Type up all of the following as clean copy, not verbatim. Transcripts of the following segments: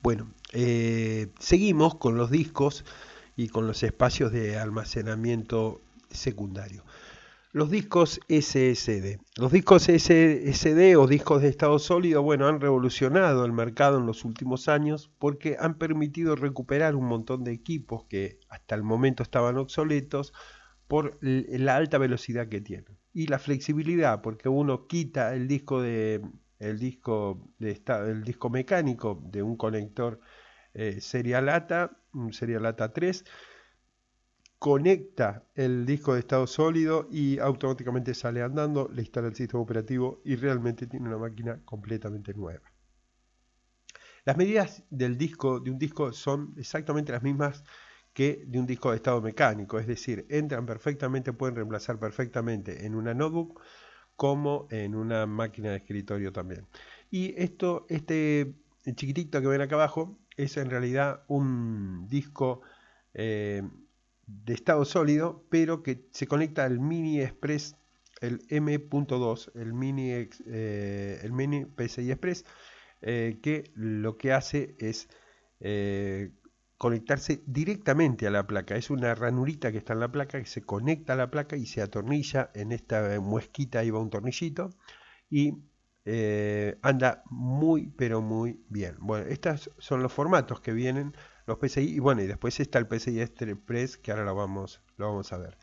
Bueno, seguimos con los discos y con los espacios de almacenamiento secundario. Los discos SSD. Los discos SSD o discos de estado sólido, bueno, han revolucionado el mercado en los últimos años porque han permitido recuperar un montón de equipos que hasta el momento estaban obsoletos por la alta velocidad que tienen y la flexibilidad, porque uno quita el disco mecánico de un conector serial ATA, un serial ATA 3, conecta el disco de estado sólido y automáticamente sale andando, le instala el sistema operativo y realmente tiene una máquina completamente nueva. Las medidas de un disco son exactamente las mismas que de un disco de estado mecánico, es decir, entran perfectamente, pueden reemplazar perfectamente en una notebook como en una máquina de escritorio también. Y este chiquitito que ven acá abajo es en realidad un disco eh, de estado sólido, pero que se conecta al Mini Express, el M.2, el Mini PCI Express, que lo que hace es eh, conectarse directamente a la placa. Es una ranurita que está en la placa que se conecta a la placa y se atornilla. En esta muesquita ahí va un tornillito y anda muy pero muy bien. Bueno, estos son los formatos que vienen los PCI y bueno, y después está el PCI Express que ahora lo vamos a ver.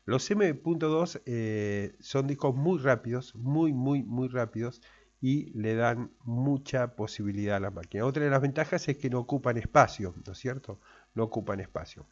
Los M.2 son discos muy rápidos, muy rápidos y le dan mucha posibilidad a la máquina. Otra de las ventajas es que no ocupan espacio, ¿no es cierto? No ocupan espacio.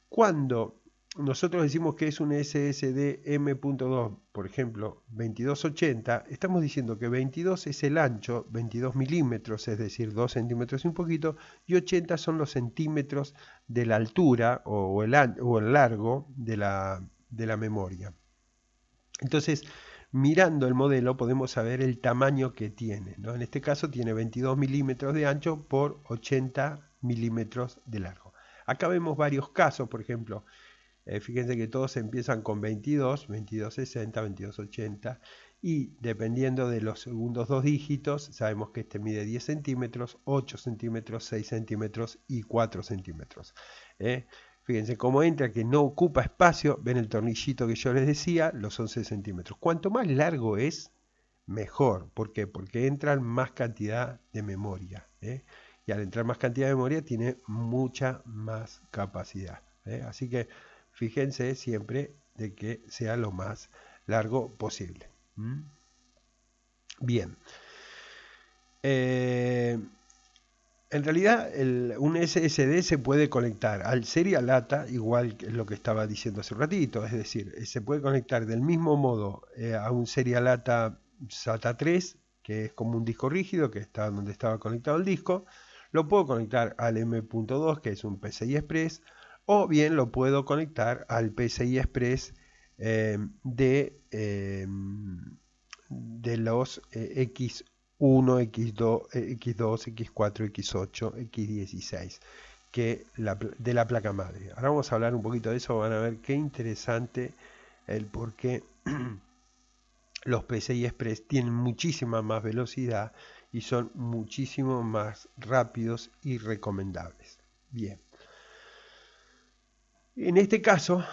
Cuando nosotros decimos que es un SSD M.2, por ejemplo, 2280, estamos diciendo que 22 es el ancho, 22 milímetros, es decir, 2 centímetros y un poquito, y 80 son los centímetros de la altura o el largo de la memoria. Entonces, mirando el modelo podemos saber el tamaño que tiene, ¿no? En este caso tiene 22 milímetros de ancho por 80 milímetros de largo. Acá vemos varios casos, por ejemplo, fíjense que todos empiezan con 22, 2260, 2280 y dependiendo de los segundos dos dígitos, sabemos que este mide 10 centímetros, 8 centímetros, 6 centímetros y 4 centímetros. Fíjense cómo entra, que no ocupa espacio, ven el tornillito que yo les decía, los 11 centímetros. Cuanto más largo es, mejor. ¿Por qué? Porque entra más cantidad de memoria. Y al entrar más cantidad de memoria tiene mucha más capacidad. Así que fíjense siempre de que sea lo más largo posible. Bien. En realidad un SSD se puede conectar al serial ATA, igual que lo que estaba diciendo hace un ratito, es decir, se puede conectar del mismo modo a un serial ATA SATA 3, que es como un disco rígido, que está donde estaba conectado el disco. Lo puedo conectar al M.2, que es un PCI Express, o bien lo puedo conectar al PCI Express de los X1, X2, X2, X4, X8, X16 de la placa madre. Ahora vamos a hablar un poquito de eso, van a ver qué interesante el por qué los PCI Express tienen muchísima más velocidad y son muchísimo más rápidos y recomendables. Bien. En este caso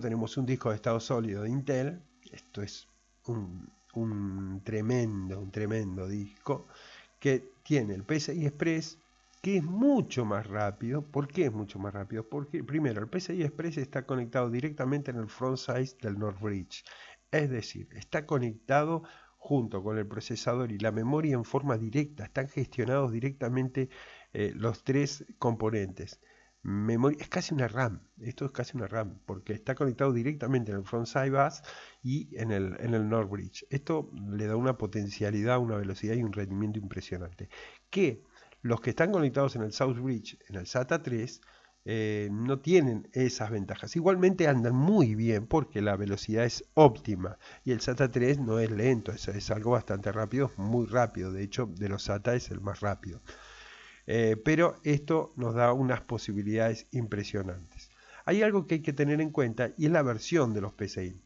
tenemos un disco de estado sólido de Intel. Esto es un tremendo disco que tiene el PCI Express, que es mucho más rápido. ¿Por qué es mucho más rápido? Porque primero el PCI Express está conectado directamente en el front side del NOR Bridge, es decir, está conectado junto con el procesador y la memoria en forma directa, están gestionados directamente los tres componentes. Memoria, es casi una RAM, esto es casi una RAM, porque está conectado directamente en el frontside bus y en el NOR Bridge. Esto le da una potencialidad, una velocidad y un rendimiento impresionante. Que los que están conectados en el South Bridge, en el SATA 3, no tienen esas ventajas. Igualmente andan muy bien porque la velocidad es óptima y el SATA 3 no es lento, es algo bastante rápido, muy rápido. De hecho, de los SATA es el más rápido. Pero esto nos da unas posibilidades impresionantes. Hay algo que hay que tener en cuenta y es la versión de los PCI.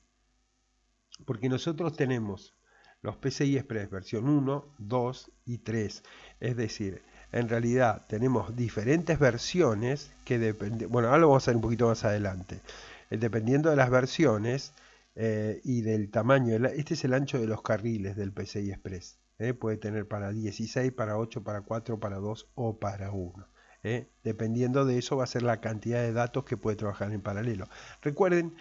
Porque nosotros tenemos los PCI Express versión 1, 2 y 3. Es decir, en realidad tenemos diferentes versiones que dependen, bueno, ahora lo vamos a ver un poquito más adelante. Dependiendo de las versiones y del tamaño, este es el ancho de los carriles del PCI Express. Puede tener para 16, para 8, para 4, para 2 o para 1. Dependiendo de eso va a ser la cantidad de datos que puede trabajar en paralelo. Recuerden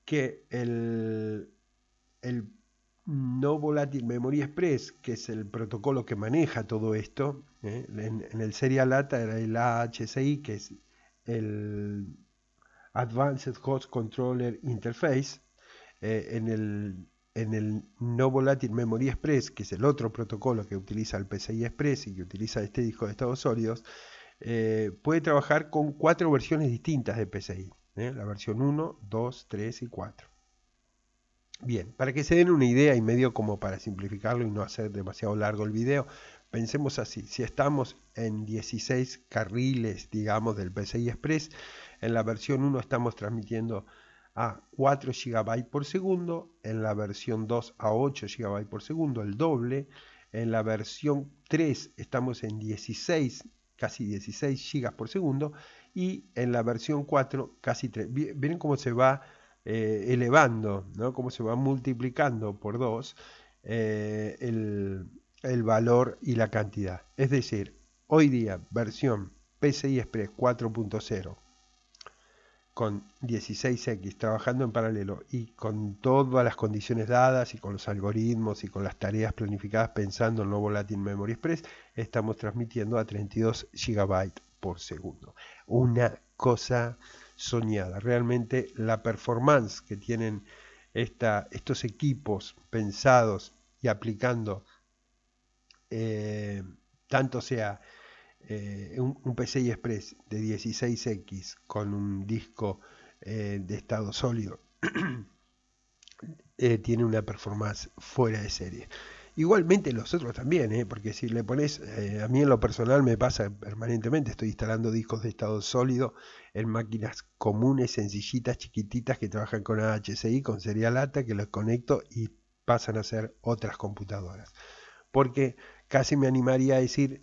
que el No Volatile Memory Express, que es el protocolo que maneja todo esto, en el Serial ATA era el AHCI, que es el Advanced Host Controller Interface, en el No Volatile Memory Express, que es el otro protocolo que utiliza el PCI Express y que utiliza este disco de estados sólidos, puede trabajar con 4 versiones distintas de PCI, la versión 1, 2, 3 y 4. Bien, para que se den una idea y medio como para simplificarlo y no hacer demasiado largo el video, pensemos así: si estamos en 16 carriles, digamos, del PCI Express, en la versión 1 estamos transmitiendo a 4 GB por segundo, en la versión 2 a 8 GB por segundo, el doble, en la versión 3 estamos en 16, casi 16 GB por segundo, y en la versión 4 casi 3. Miren cómo se va elevando, ¿no? Cómo se va multiplicando por 2 el valor y la cantidad. Es decir, hoy día versión PCI Express 4.0 con 16X trabajando en paralelo y con todas las condiciones dadas y con los algoritmos y con las tareas planificadas pensando en No Volatile Memory Express, estamos transmitiendo a 32 GB por segundo. Una cosa soñada. Realmente la performance que tienen estos equipos pensados y aplicando tanto sea un PCI Express de 16X con un disco de estado sólido tiene una performance fuera de serie. Igualmente los otros también, porque si le pones, a mí en lo personal me pasa permanentemente, estoy instalando discos de estado sólido en máquinas comunes, sencillitas, chiquititas que trabajan con AHCI, con Serial ATA, que los conecto y pasan a ser otras computadoras. Porque casi me animaría a decir,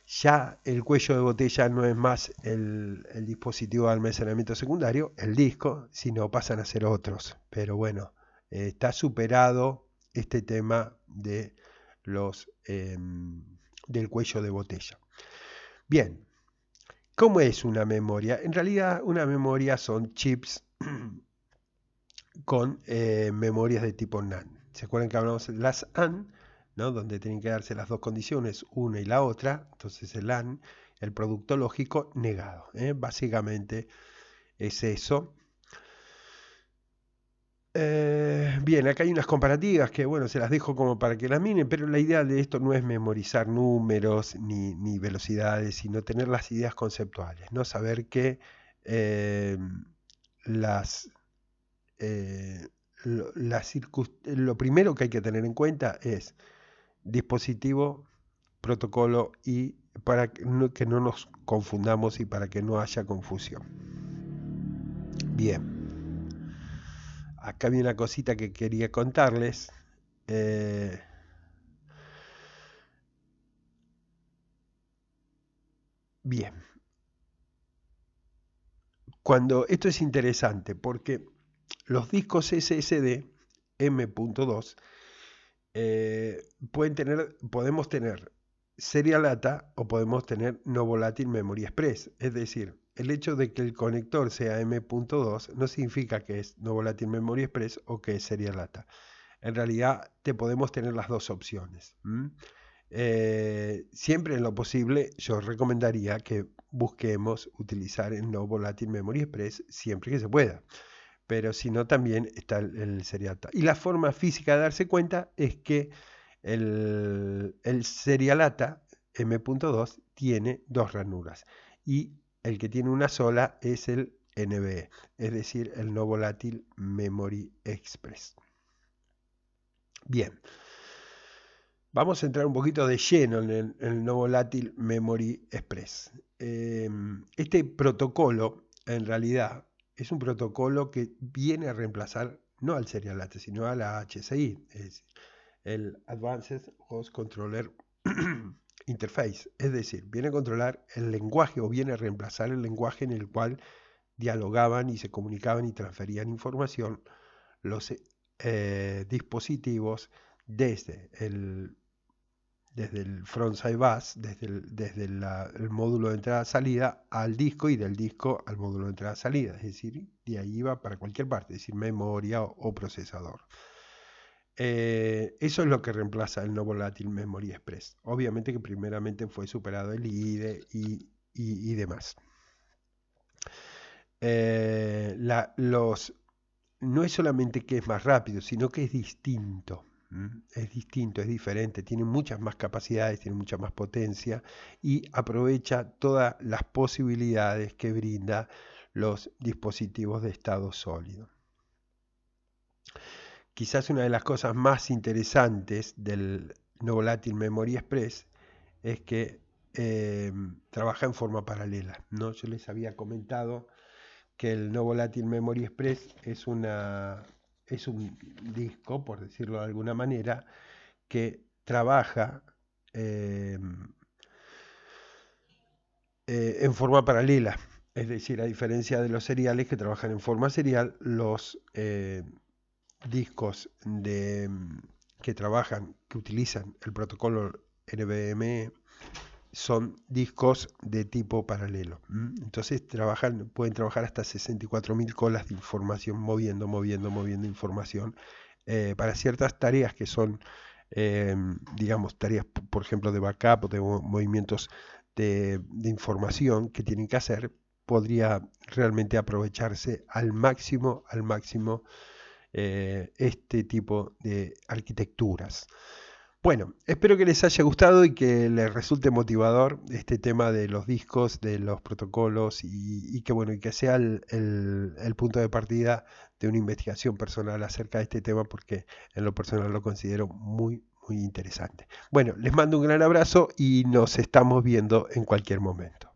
ya el cuello de botella no es más el dispositivo de almacenamiento secundario, el disco, sino pasan a ser otros. Pero bueno, está superado este tema de del cuello de botella. Bien, ¿cómo es una memoria? En realidad una memoria son chips con memorias de tipo NAND. ¿Se acuerdan que hablamos de las AND? ¿No? Donde tienen que darse las dos condiciones, una y la otra. Entonces el AND, el producto lógico negado. Básicamente es eso. Bien, acá hay unas comparativas que, bueno, se las dejo como para que las miren, pero la idea de esto no es memorizar números ni velocidades, sino tener las ideas conceptuales, ¿no? Saber que lo primero que hay que tener en cuenta es dispositivo, protocolo y para que no nos confundamos y para que no haya confusión. Bien. Acá había una cosita que quería contarles. Bien. Esto es interesante porque los discos SSD M.2 podemos tener Serial ATA o podemos tener No Volatile Memory Express. Es decir, el hecho de que el conector sea M.2 no significa que es No Volatile Memory Express o que es Serial ATA. En realidad te podemos tener las dos opciones. Siempre en lo posible yo recomendaría que busquemos utilizar el No Volatile Memory Express siempre que se pueda, pero si no también está el Serial ATA. Y la forma física de darse cuenta es que el Serial ATA M.2 tiene dos ranuras y el que tiene una sola es el NVE, es decir, el No Volatile Memory Express. Bien. Vamos a entrar un poquito de lleno en el No Volatile Memory Express. Este protocolo, en realidad, es un protocolo que viene a reemplazar no al Serial ATA, sino a la HCI, es el Advanced Host Controller interface, es decir, viene a controlar el lenguaje o viene a reemplazar el lenguaje en el cual dialogaban y se comunicaban y transferían información los dispositivos desde el frontside bus, desde el módulo de entrada-salida al disco y del disco al módulo de entrada-salida, es decir, de ahí iba para cualquier parte, es decir, memoria o procesador. Eso es lo que reemplaza el no volátil Memory Express. Obviamente que primeramente fue superado el IDE y demás. No es solamente que es más rápido, sino que es distinto. Es distinto, es diferente, tiene muchas más capacidades, tiene mucha más potencia y aprovecha todas las posibilidades que brinda los dispositivos de estado sólido. Quizás una de las cosas más interesantes del no volátil Memory Express es que trabaja en forma paralela, ¿no? Yo les había comentado que el no volátil Memory Express es un disco, por decirlo de alguna manera, que trabaja en forma paralela. Es decir, a diferencia de los seriales que trabajan en forma serial, los discos que utilizan el protocolo NVMe son discos de tipo paralelo. Entonces pueden trabajar hasta 64.000 colas de información, moviendo información para ciertas tareas que son, digamos, tareas, por ejemplo, de backup o de movimientos de información que tienen que hacer. Podría realmente aprovecharse al máximo este tipo de arquitecturas. Bueno, espero que les haya gustado y que les resulte motivador este tema de los discos, de los protocolos y que bueno, y que sea el punto de partida de una investigación personal acerca de este tema, porque en lo personal lo considero muy interesante. Bueno, les mando un gran abrazo y nos estamos viendo en cualquier momento.